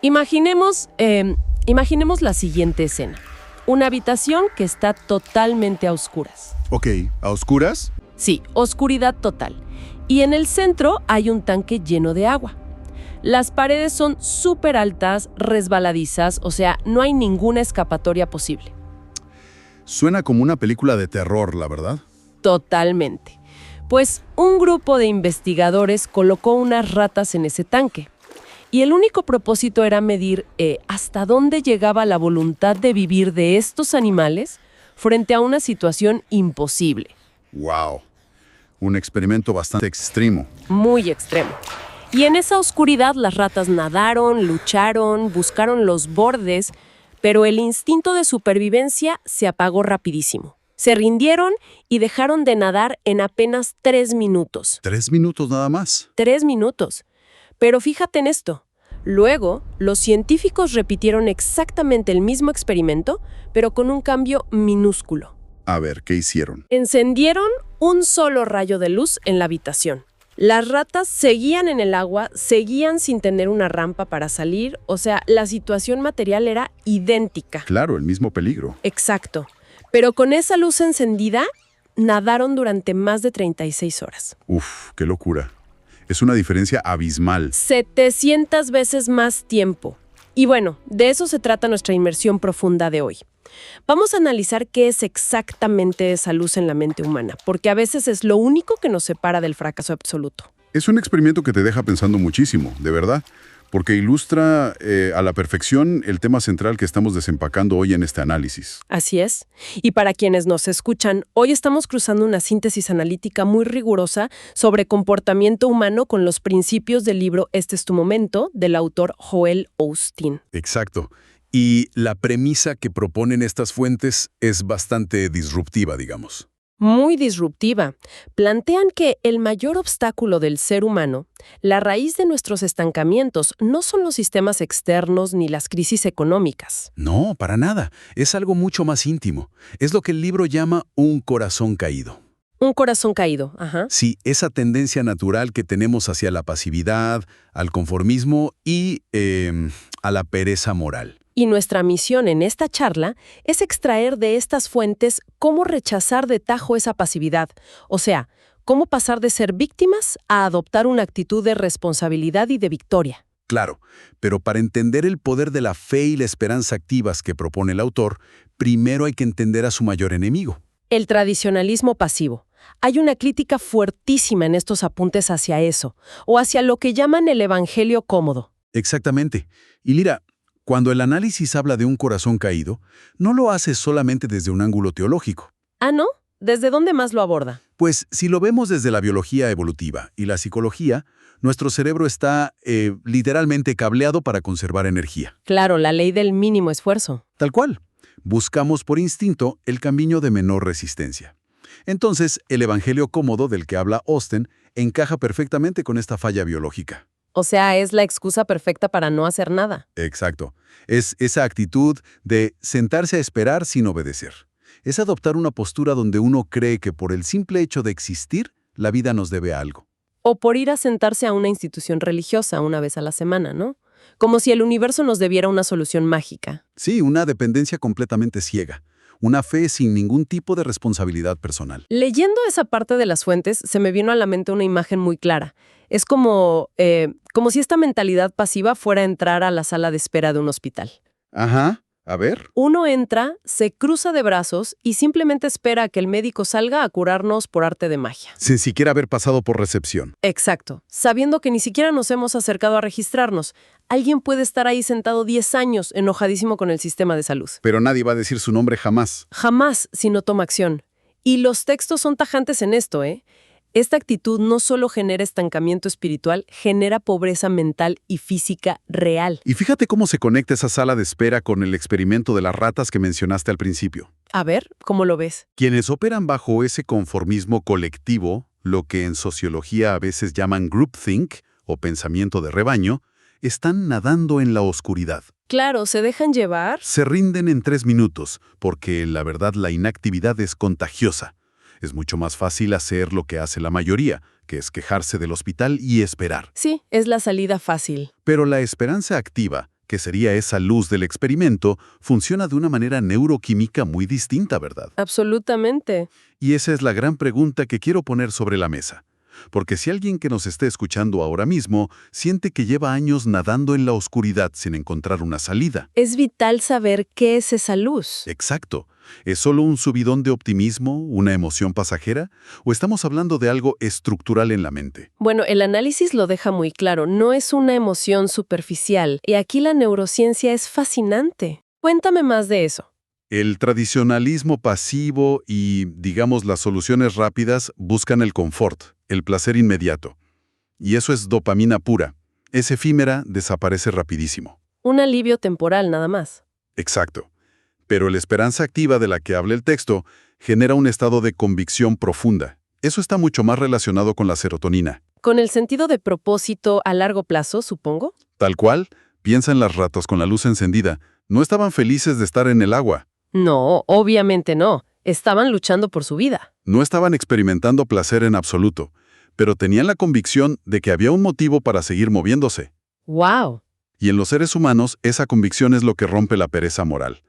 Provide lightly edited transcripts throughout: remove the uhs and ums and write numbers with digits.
Imaginemos la siguiente escena. Una habitación que está totalmente a oscuras. Ok, ¿a oscuras? Sí, oscuridad total. Y en el centro hay un tanque lleno de agua. Las paredes son súper altas, resbaladizas, o sea, no hay ninguna escapatoria posible. Suena como una película de terror, la verdad. Totalmente. Pues un grupo de investigadores colocó unas ratas en ese tanque. Y el único propósito era medir hasta dónde llegaba la voluntad de vivir de estos animales frente a una situación imposible. ¡Wow! Un experimento bastante extremo. Muy extremo. Y en esa oscuridad las ratas nadaron, lucharon, buscaron los bordes, pero el instinto de supervivencia se apagó rapidísimo. Se rindieron y dejaron de nadar en apenas 3 minutos. 3 minutos nada más. 3 minutos. Pero fíjate en esto. Luego, los científicos repitieron exactamente el mismo experimento, pero con un cambio minúsculo. A ver, ¿qué hicieron? Encendieron un solo rayo de luz en la habitación. Las ratas seguían en el agua, seguían sin tener una rampa para salir, o sea, la situación material era idéntica. Claro, el mismo peligro. Exacto. Pero con esa luz encendida, nadaron durante más de 36 horas. Uf, qué locura. Es una diferencia abismal. 700 veces más tiempo. Y bueno, de eso se trata nuestra inmersión profunda de hoy. Vamos a analizar qué es exactamente esa luz en la mente humana, porque a veces es lo único que nos separa del fracaso absoluto. Es un experimento que te deja pensando muchísimo, de verdad, porque ilustra a la perfección el tema central que estamos desempacando hoy en este análisis. Así es. Y para quienes nos escuchan, hoy estamos cruzando una síntesis analítica muy rigurosa sobre comportamiento humano con los principios del libro Este es tu momento, del autor Joel Osteen. Exacto. Y la premisa que proponen estas fuentes es bastante disruptiva, digamos. Muy disruptiva. Plantean que el mayor obstáculo del ser humano, la raíz de nuestros estancamientos, no son los sistemas externos ni las crisis económicas. No, para nada. Es algo mucho más íntimo. Es lo que el libro llama un corazón caído. Un corazón caído, ajá. Sí, esa tendencia natural que tenemos hacia la pasividad, al conformismo y a la pereza moral. Y nuestra misión en esta charla es extraer de estas fuentes cómo rechazar de tajo esa pasividad, o sea, cómo pasar de ser víctimas a adoptar una actitud de responsabilidad y de victoria. Claro, pero para entender el poder de la fe y la esperanza activas que propone el autor, primero hay que entender a su mayor enemigo. El tradicionalismo pasivo. Hay una crítica fuertísima en estos apuntes hacia eso, o hacia lo que llaman el evangelio cómodo. Exactamente. Y Lira, cuando el análisis habla de un corazón caído, no lo hace solamente desde un ángulo teológico. ¿Ah, no? ¿Desde dónde más lo aborda? Pues si lo vemos desde la biología evolutiva y la psicología, nuestro cerebro está literalmente cableado para conservar energía. Claro, la ley del mínimo esfuerzo. Tal cual. Buscamos por instinto el camino de menor resistencia. Entonces, el evangelio cómodo del que habla Osteen encaja perfectamente con esta falla biológica. O sea, es la excusa perfecta para no hacer nada. Exacto. Es esa actitud de sentarse a esperar sin obedecer. Es adoptar una postura donde uno cree que por el simple hecho de existir, la vida nos debe algo. O por ir a sentarse a una institución religiosa una vez a la semana, ¿no? Como si el universo nos debiera una solución mágica. Sí, una dependencia completamente ciega. Una fe sin ningún tipo de responsabilidad personal. Leyendo esa parte de las fuentes, se me vino a la mente una imagen muy clara. Es como si esta mentalidad pasiva fuera a entrar a la sala de espera de un hospital. Ajá, a ver. Uno entra, se cruza de brazos y simplemente espera a que el médico salga a curarnos por arte de magia. Sin siquiera haber pasado por recepción. Exacto. Sabiendo que ni siquiera nos hemos acercado a registrarnos. Alguien puede estar ahí sentado 10 años enojadísimo con el sistema de salud. Pero nadie va a decir su nombre jamás. Jamás si no toma acción. Y los textos son tajantes en esto, ¿eh? Esta actitud no solo genera estancamiento espiritual, genera pobreza mental y física real. Y fíjate cómo se conecta esa sala de espera con el experimento de las ratas que mencionaste al principio. A ver, ¿cómo lo ves? Quienes operan bajo ese conformismo colectivo, lo que en sociología a veces llaman groupthink o pensamiento de rebaño, están nadando en la oscuridad. Claro, ¿se dejan llevar? Se rinden en 3 minutos, porque la verdad la inactividad es contagiosa. Es mucho más fácil hacer lo que hace la mayoría, que es quejarse del hospital y esperar. Sí, es la salida fácil. Pero la esperanza activa, que sería esa luz del experimento, funciona de una manera neuroquímica muy distinta, ¿verdad? Absolutamente. Y esa es la gran pregunta que quiero poner sobre la mesa. Porque si alguien que nos esté escuchando ahora mismo siente que lleva años nadando en la oscuridad sin encontrar una salida. Es vital saber qué es esa luz. Exacto. ¿Es solo un subidón de optimismo, una emoción pasajera? ¿O estamos hablando de algo estructural en la mente? Bueno, el análisis lo deja muy claro, no es una emoción superficial, y aquí la neurociencia es fascinante. Cuéntame más de eso. El tradicionalismo pasivo y, digamos, las soluciones rápidas buscan el confort, el placer inmediato. Y eso es dopamina pura. Es efímera, desaparece rapidísimo. Un alivio temporal nada más. Exacto. Pero la esperanza activa de la que habla el texto genera un estado de convicción profunda. Eso está mucho más relacionado con la serotonina. Con el sentido de propósito a largo plazo, supongo. Tal cual, piensa en las ratas con la luz encendida. No estaban felices de estar en el agua. No, obviamente no. Estaban luchando por su vida. No estaban experimentando placer en absoluto, pero tenían la convicción de que había un motivo para seguir moviéndose. ¡Wow! Y en los seres humanos, esa convicción es lo que rompe la pereza moral.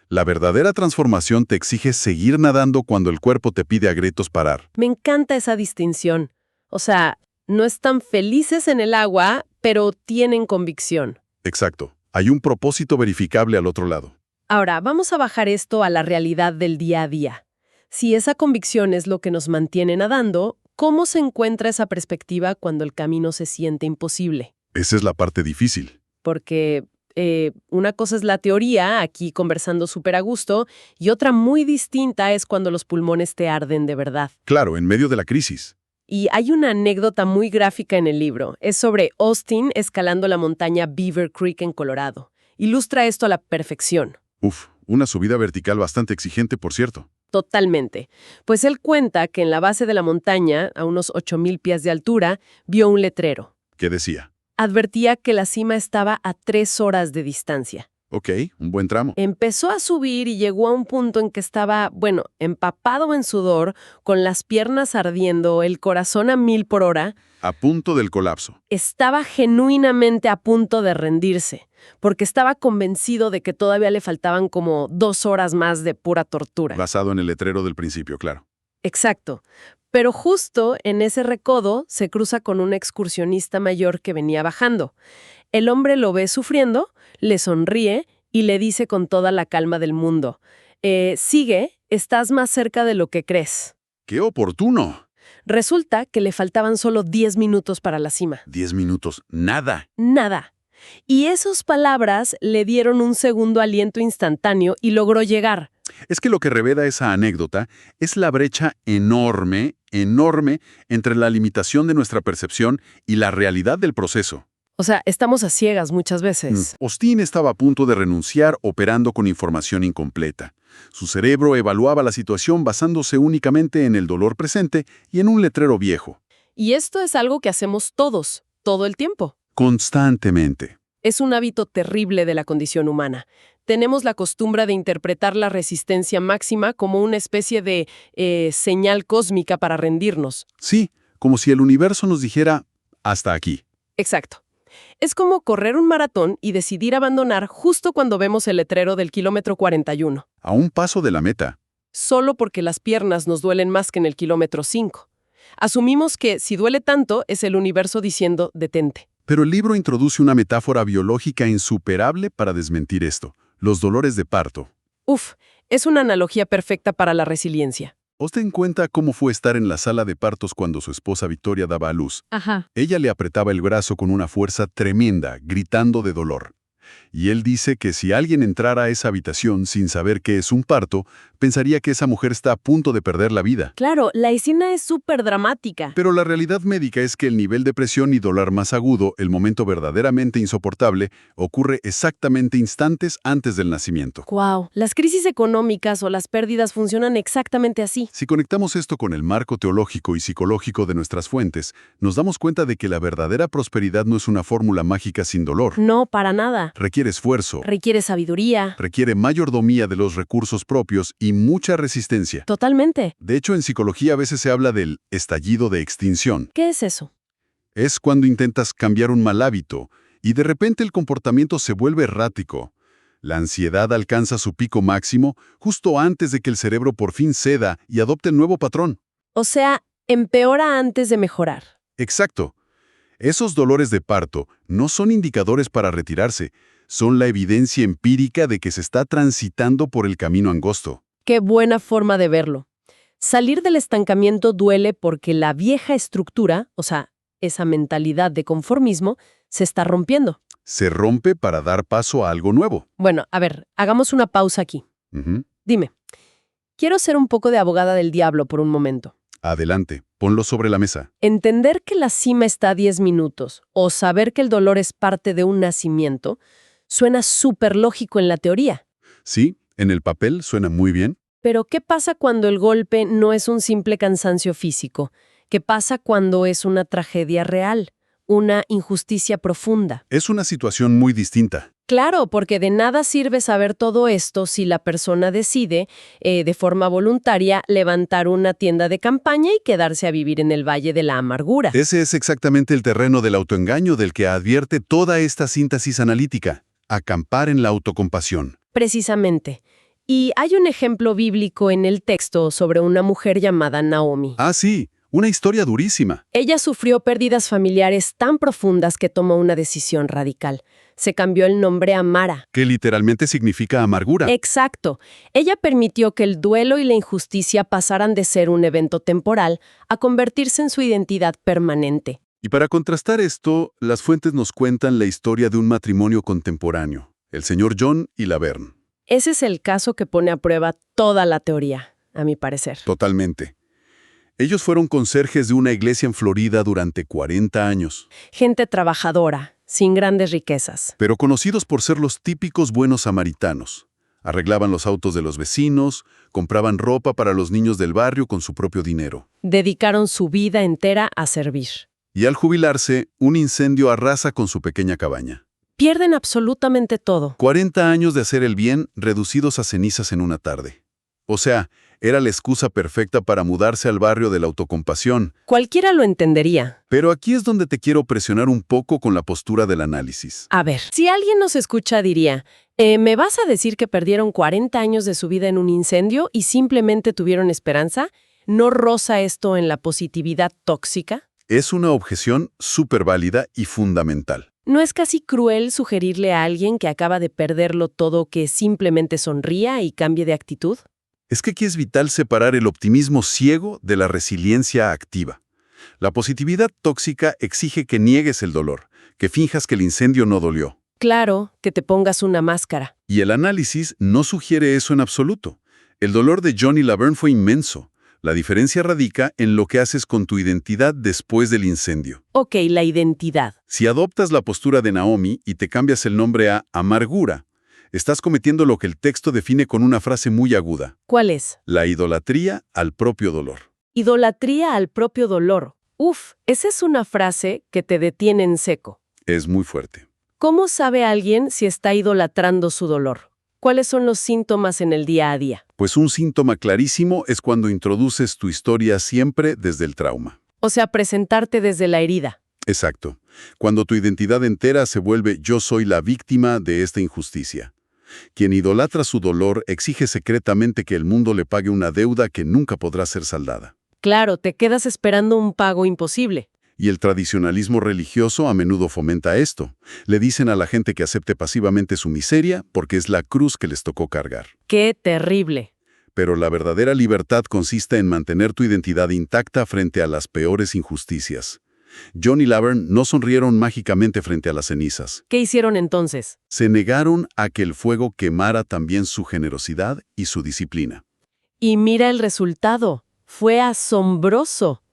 La verdadera transformación te exige seguir nadando cuando el cuerpo te pide a gritos parar. Me encanta esa distinción. O sea, no están felices en el agua, pero tienen convicción. Exacto. Hay un propósito verificable al otro lado. Ahora, vamos a bajar esto a la realidad del día a día. Si esa convicción es lo que nos mantiene nadando, ¿cómo se encuentra esa perspectiva cuando el camino se siente imposible? Esa es la parte difícil. Porque una cosa es la teoría, aquí conversando súper a gusto, y otra muy distinta es cuando los pulmones te arden de verdad. Claro, en medio de la crisis. Y hay una anécdota muy gráfica en el libro. Es sobre Austin escalando la montaña Beaver Creek en Colorado. Ilustra esto a la perfección. Uf, una subida vertical bastante exigente, por cierto. Totalmente. Pues él cuenta que en la base de la montaña, a unos 8,000 pies de altura, vio un letrero. ¿Qué decía? Advertía que la cima estaba a 3 horas de distancia. Ok, un buen tramo. Empezó a subir y llegó a un punto en que estaba, empapado en sudor, con las piernas ardiendo, el corazón a 1000 por hora. A punto del colapso. Estaba genuinamente a punto de rendirse, porque estaba convencido de que todavía le faltaban como 2 horas más de pura tortura. Basado en el letrero del principio, claro. Exacto. Pero justo en ese recodo se cruza con un excursionista mayor que venía bajando. El hombre lo ve sufriendo, le sonríe y le dice con toda la calma del mundo: sigue, estás más cerca de lo que crees. ¡Qué oportuno! Resulta que le faltaban solo 10 minutos para la cima. 10 minutos, nada. Nada. Y esas palabras le dieron un segundo aliento instantáneo y logró llegar. Es que lo que revela esa anécdota es la brecha enorme, enorme entre la limitación de nuestra percepción y la realidad del proceso. O sea, estamos a ciegas muchas veces. Austin estaba a punto de renunciar operando con información incompleta. Su cerebro evaluaba la situación basándose únicamente en el dolor presente y en un letrero viejo. Y esto es algo que hacemos todos, todo el tiempo. Constantemente. Es un hábito terrible de la condición humana. Tenemos la costumbre de interpretar la resistencia máxima como una especie de señal cósmica para rendirnos. Sí, como si el universo nos dijera, hasta aquí. Exacto. Es como correr un maratón y decidir abandonar justo cuando vemos el letrero del kilómetro 41. A un paso de la meta. Solo porque las piernas nos duelen más que en el kilómetro 5. Asumimos que si duele tanto es el universo diciendo detente. Pero el libro introduce una metáfora biológica insuperable para desmentir esto. Los dolores de parto. Uf, es una analogía perfecta para la resiliencia. Ten cuenta cómo fue estar en la sala de partos cuando su esposa Victoria daba a luz. Ajá. Ella le apretaba el brazo con una fuerza tremenda, gritando de dolor. Y él dice que si alguien entrara a esa habitación sin saber qué es un parto, pensaría que esa mujer está a punto de perder la vida. Claro, la escena es súper dramática. Pero la realidad médica es que el nivel de presión y dolor más agudo, el momento verdaderamente insoportable, ocurre exactamente instantes antes del nacimiento. ¡Guau! Las crisis económicas o las pérdidas funcionan exactamente así. Si conectamos esto con el marco teológico y psicológico de nuestras fuentes, nos damos cuenta de que la verdadera prosperidad no es una fórmula mágica sin dolor. No, para nada. Requiere esfuerzo. Requiere sabiduría. Requiere mayordomía de los recursos propios y mucha resistencia. Totalmente. De hecho, en psicología a veces se habla del estallido de extinción. ¿Qué es eso? Es cuando intentas cambiar un mal hábito Y de repente el comportamiento se vuelve errático. La ansiedad alcanza su pico máximo justo antes de que el cerebro por fin ceda y adopte el nuevo patrón. O sea, empeora antes de mejorar. Exacto. Esos dolores de parto no son indicadores para retirarse, son la evidencia empírica de que se está transitando por el camino angosto. Qué buena forma de verlo. Salir del estancamiento duele porque la vieja estructura, o sea, esa mentalidad de conformismo, se está rompiendo. Se rompe para dar paso a algo nuevo. Bueno, a ver, hagamos una pausa aquí. Ujú. Dime, quiero ser un poco de abogada del diablo por un momento. Adelante, ponlo sobre la mesa. Entender que la cima está a 10 minutos o saber que el dolor es parte de un nacimiento suena súper lógico en la teoría. Sí, en el papel suena muy bien. Pero ¿qué pasa cuando el golpe no es un simple cansancio físico? ¿Qué pasa cuando es una tragedia real? Una injusticia profunda. Es una situación muy distinta. Claro, porque de nada sirve saber todo esto si la persona decide, de forma voluntaria, levantar una tienda de campaña y quedarse a vivir en el Valle de la Amargura. Ese es exactamente el terreno del autoengaño del que advierte toda esta síntesis analítica. Acampar en la autocompasión. Precisamente. Y hay un ejemplo bíblico en el texto sobre una mujer llamada Naomi. Ah, sí, una historia durísima. Ella sufrió pérdidas familiares tan profundas que tomó una decisión radical. Se cambió el nombre a Mara. Que literalmente significa amargura. Exacto. Ella permitió que el duelo y la injusticia pasaran de ser un evento temporal a convertirse en su identidad permanente. Y para contrastar esto, las fuentes nos cuentan la historia de un matrimonio contemporáneo, el señor John y Laverne. Ese es el caso que pone a prueba toda la teoría, a mi parecer. Totalmente. Ellos fueron conserjes de una iglesia en Florida durante 40 años, Gente trabajadora, sin grandes riquezas. pero conocidos por ser los típicos buenos samaritanos. Arreglaban los autos de los vecinos, compraban ropa para los niños del barrio con su propio dinero. Dedicaron su vida entera a servir. Y al jubilarse, un incendio arrasa con su pequeña cabaña. Pierden absolutamente todo. 40 años de hacer el bien reducidos a cenizas en una tarde. O sea, era la excusa perfecta para mudarse al barrio de la autocompasión. Cualquiera lo entendería. Pero aquí es donde te quiero presionar un poco con la postura del análisis. A ver, si alguien nos escucha diría, ¿me vas a decir que perdieron 40 años de su vida en un incendio y simplemente tuvieron esperanza? ¿No roza esto en la positividad tóxica? Es una objeción súper válida y fundamental. ¿No es casi cruel sugerirle a alguien que acaba de perderlo todo que simplemente sonría y cambie de actitud? Es que aquí es vital separar el optimismo ciego de la resiliencia activa. La positividad tóxica exige que niegues el dolor, que finjas que el incendio no dolió. Claro, que te pongas una máscara. Y el análisis no sugiere eso en absoluto. El dolor de John y Laverne fue inmenso. La diferencia radica en lo que haces con tu identidad después del incendio. Ok, la identidad. Si adoptas la postura de Naomi y te cambias el nombre a amargura, estás cometiendo lo que el texto define con una frase muy aguda: ¿Cuál es? la idolatría al propio dolor. Idolatría al propio dolor. Uf, esa es una frase que te detiene en seco. Es muy fuerte. ¿Cómo sabe alguien si está idolatrando su dolor? ¿Cuáles son los síntomas en el día a día? Pues un síntoma clarísimo es cuando introduces tu historia siempre desde el trauma. O sea, presentarte desde la herida. Exacto. Cuando tu identidad entera se vuelve yo soy la víctima de esta injusticia. Quien idolatra su dolor exige secretamente que el mundo le pague una deuda que nunca podrá ser saldada. Claro, te quedas esperando un pago imposible. Y el tradicionalismo religioso a menudo fomenta esto. Le dicen a la gente que acepte pasivamente su miseria porque es la cruz que les tocó cargar. ¡Qué terrible! Pero la verdadera libertad consiste en mantener tu identidad intacta frente a las peores injusticias. John y Laverne no sonrieron mágicamente frente a las cenizas. ¿Qué hicieron entonces? Se negaron a que el fuego quemara también su generosidad y su disciplina. Y mira el resultado. Fue asombroso.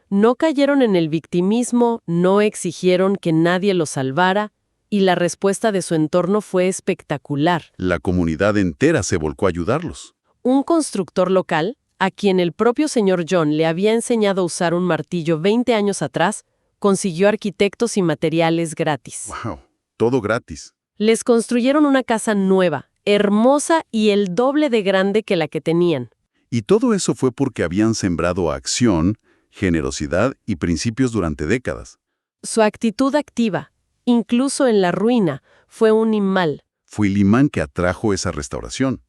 No cayeron en el victimismo, no exigieron que nadie los salvara, y la respuesta de su entorno fue espectacular. La comunidad entera se volcó a ayudarlos. Un constructor local, a quien el propio señor John le había enseñado a usar un martillo 20 años atrás, consiguió arquitectos y materiales gratis. ¡Wow! Todo gratis. Les construyeron una casa nueva, hermosa y el doble de grande que la que tenían. Y todo eso fue porque habían sembrado acción, generosidad y principios durante décadas. Su actitud activa, incluso en la ruina, fue un imán. Fue el imán que atrajo esa restauración.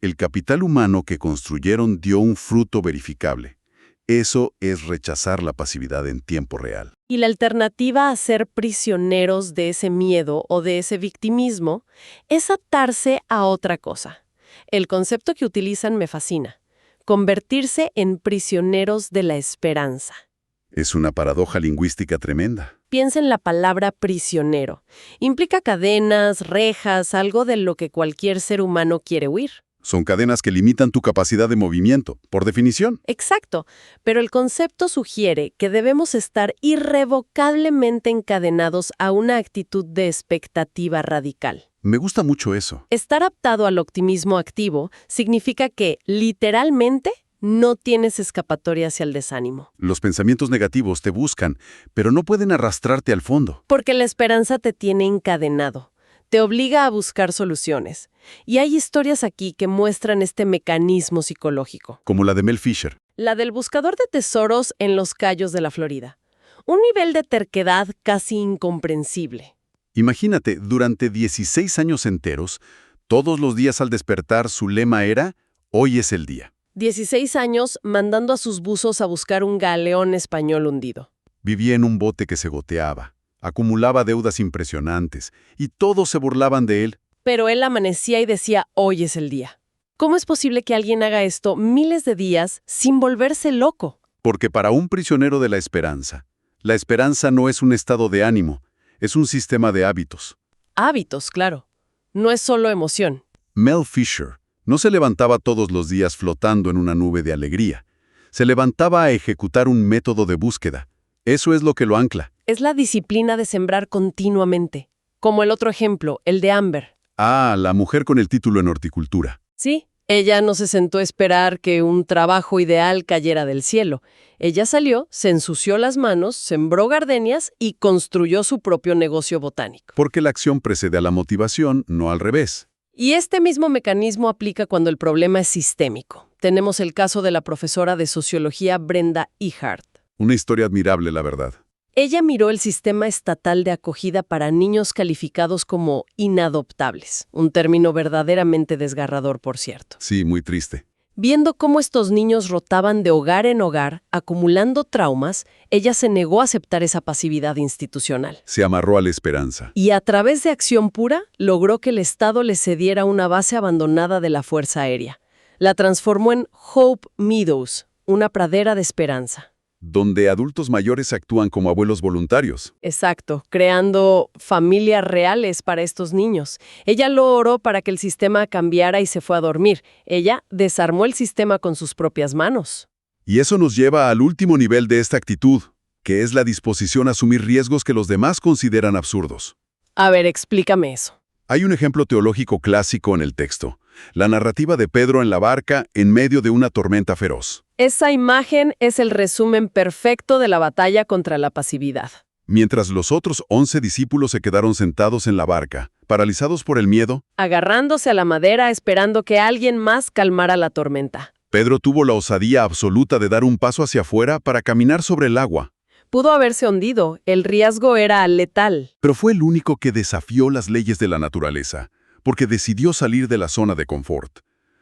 El capital humano que construyeron dio un fruto verificable. Eso es rechazar la pasividad en tiempo real. Y la alternativa a ser prisioneros de ese miedo o de ese victimismo es atarse a otra cosa. El concepto que utilizan me fascina. Convertirse en prisioneros de la esperanza. Es una paradoja lingüística tremenda. Piensa en la palabra prisionero. Implica cadenas, rejas, algo de lo que cualquier ser humano quiere huir. Son cadenas que limitan tu capacidad de movimiento, por definición. Exacto, pero el concepto sugiere que debemos estar irrevocablemente encadenados a una actitud de expectativa radical. Me gusta mucho eso. Estar aptado al optimismo activo significa que, literalmente, no tienes escapatoria hacia el desánimo. Los pensamientos negativos te buscan, pero no pueden arrastrarte al fondo. Porque la esperanza te tiene encadenado. Te obliga a buscar soluciones. Y hay historias aquí que muestran este mecanismo psicológico. Como la de Mel Fisher. La del buscador de tesoros en los Cayos de la Florida. Un nivel de terquedad casi incomprensible. Imagínate, durante 16 años enteros, todos los días al despertar su lema era, hoy es el día. 16 años mandando a sus buzos a buscar un galeón español hundido. Vivía en un bote que se goteaba, acumulaba deudas impresionantes, y todos se burlaban de él. Pero él amanecía y decía, hoy es el día. ¿Cómo es posible que alguien haga esto miles de días sin volverse loco? Porque para un prisionero de la esperanza no es un estado de ánimo, es un sistema de hábitos. Hábitos, claro. No es solo emoción. Mel Fisher no se levantaba todos los días flotando en una nube de alegría. Se levantaba a ejecutar un método de búsqueda. Eso es lo que lo ancla. Es la disciplina de sembrar continuamente. Como el otro ejemplo, el de Amber. Ah, la mujer con el título en horticultura. Sí, ella no se sentó a esperar que un trabajo ideal cayera del cielo. Ella salió, se ensució las manos, sembró gardenias y construyó su propio negocio botánico. Porque la acción precede a la motivación, no al revés. Y este mismo mecanismo aplica cuando el problema es sistémico. Tenemos el caso de la profesora de sociología Brenda Ehart. Una historia admirable, la verdad. Ella miró el sistema estatal de acogida para niños calificados como inadoptables, un término verdaderamente desgarrador, por cierto. Sí, muy triste. Viendo cómo estos niños rotaban de hogar en hogar, acumulando traumas, ella se negó a aceptar esa pasividad institucional. Se amarró a la esperanza. Y a través de acción pura, logró que el Estado le cediera una base abandonada de la Fuerza Aérea. La transformó en Hope Meadows, una pradera de esperanza. Donde adultos mayores actúan como abuelos voluntarios. Exacto, creando familias reales para estos niños. Ella lo oró para que el sistema cambiara y se fue a dormir. Ella desarmó el sistema con sus propias manos. Y eso nos lleva al último nivel de esta actitud, que es la disposición a asumir riesgos que los demás consideran absurdos. A ver, explícame eso. Hay un ejemplo teológico clásico en el texto, la narrativa de Pedro en la barca en medio de una tormenta feroz. Esa imagen es el resumen perfecto de la batalla contra la pasividad. Mientras los otros 11 discípulos se quedaron sentados en la barca, paralizados por el miedo, agarrándose a la madera esperando que alguien más calmara la tormenta. Pedro tuvo la osadía absoluta de dar un paso hacia afuera para caminar sobre el agua. Pudo haberse hundido, el riesgo era letal. Pero fue el único que desafió las leyes de la naturaleza, porque decidió salir de la zona de confort.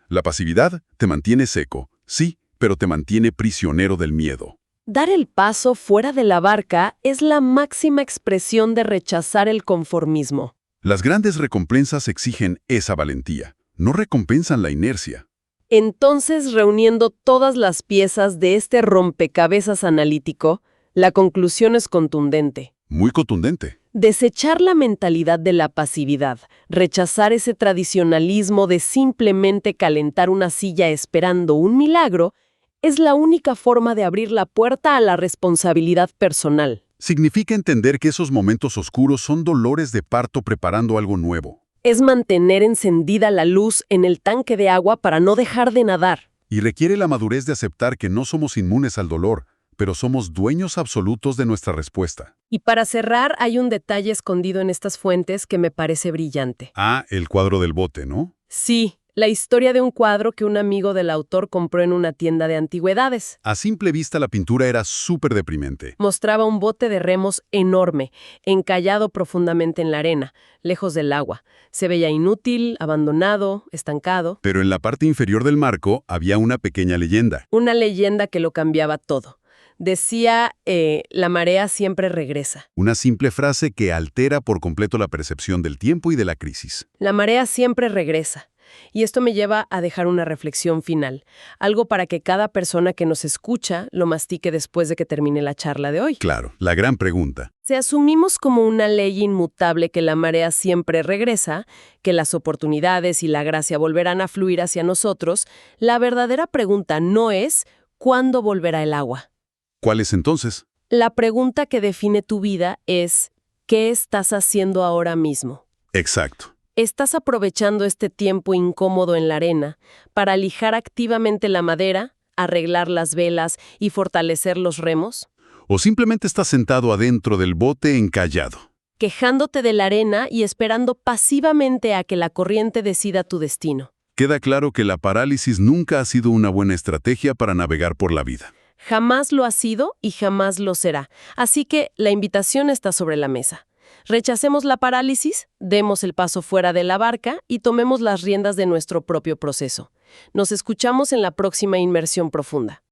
La pasividad te mantiene seco, sí, pero te mantiene prisionero del miedo. Dar el paso fuera de la barca es la máxima expresión de rechazar el conformismo. Las grandes recompensas exigen esa valentía, no recompensan la inercia. Entonces, reuniendo todas las piezas de este rompecabezas analítico, la conclusión es contundente. Muy contundente. Desechar la mentalidad de la pasividad, rechazar ese tradicionalismo de simplemente calentar una silla esperando un milagro, es la única forma de abrir la puerta a la responsabilidad personal. Significa entender que esos momentos oscuros son dolores de parto preparando algo nuevo. Es mantener encendida la luz en el tanque de agua para no dejar de nadar. Y requiere la madurez de aceptar que no somos inmunes al dolor, pero somos dueños absolutos de nuestra respuesta. Y para cerrar, hay un detalle escondido en estas fuentes que me parece brillante. Ah, el cuadro del bote, ¿no? Sí, La historia de un cuadro que un amigo del autor compró en una tienda de antigüedades. A simple vista la pintura era súper deprimente. Mostraba un bote de remos enorme, encallado profundamente en la arena, lejos del agua. Se veía inútil, abandonado, estancado. Pero en la parte inferior del marco había una pequeña leyenda. Una leyenda que lo cambiaba todo. Decía, la marea siempre regresa. Una simple frase que altera por completo la percepción del tiempo y de la crisis. La marea siempre regresa. Y esto me lleva a dejar una reflexión final, algo para que cada persona que nos escucha lo mastique después de que termine la charla de hoy. Claro, la gran pregunta. Si asumimos como una ley inmutable que la marea siempre regresa, que las oportunidades y la gracia volverán a fluir hacia nosotros, la verdadera pregunta no es ¿cuándo volverá el agua? ¿Cuál es entonces? La pregunta que define tu vida es ¿qué estás haciendo ahora mismo? Exacto. ¿Estás aprovechando este tiempo incómodo en la arena para lijar activamente la madera, arreglar las velas y fortalecer los remos? ¿O simplemente estás sentado adentro del bote encallado? Quejándote de la arena y esperando pasivamente a que la corriente decida tu destino. Queda claro que la parálisis nunca ha sido una buena estrategia para navegar por la vida. Jamás lo ha sido y jamás lo será. Así que la invitación está sobre la mesa. Rechacemos la parálisis, demos el paso fuera de la barca y tomemos las riendas de nuestro propio proceso. Nos escuchamos en la próxima inmersión profunda.